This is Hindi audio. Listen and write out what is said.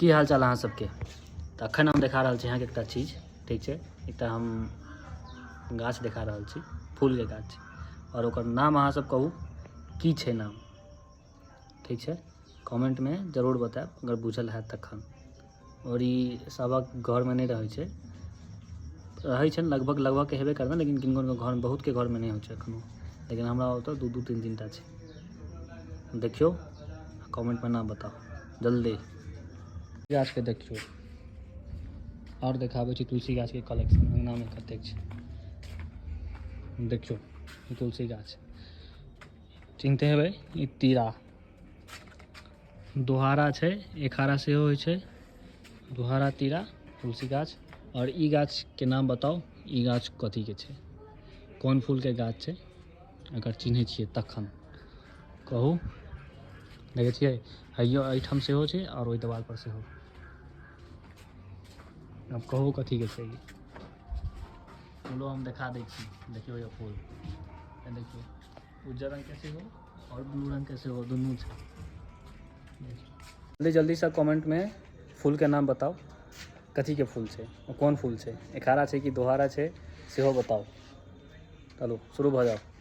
की हाल चाल अहाँ सबके। तो अखन हम देखा रहल छी अहाँके एकटा चीज, ठीक छै। एकटा हम गाछ देखा रहल छी, फूल के गाछ, और ओकर नाम अहाँ सब कहू की छै नाम, ठीक छै। कमेंट में जरूर बताएब अगर बुझल है तखन। और ई सबक घर में नहीं रहै छै, रहै छै लगभग लगभग के हेबे करबे, लेकिन किनको घर बहुत के घर में नहीं होइ छै एखनो, लेकिन हमरा ओतऽ दू दू तीन तीन टा छै। देखियो कमेंट में नाम बताओ जल्दी। गाछ के देखियो, और देखाबै छी तुलसी गाछ के कलेक्शन अंगना में कतेक छै। देखियो ई तुलसी गाछ चिन्हते हेबै, ई तीरा दोहारा छै, एखारा सेहो होइ छै, दोहारा तीरा तुलसी गाछ। और ई गाछ के नाम बताओ, ई गाछ कथी के छै, कोन फूल के गाछ छै, अगर चिन्है छियै तखन कहू। देखै छियै हैयो एहिठाम सेहो छै और ओहि दीवार पर सेहो। अब कहू कथी के छै। ई फूलो हम देखा दै छी, देखियो ये फूल, देखियो उज्जर रंग के सेहो और ब्लू रंग के सेहो, दुनू छै। जल्दी जल्दी से कमेंट में फूल के नाम बताओ, कथी के फूल छै, कौन फूल छै, एखारा छै कि दोहारा छै सेहो बताओ। चलो शुरू भ जाओ।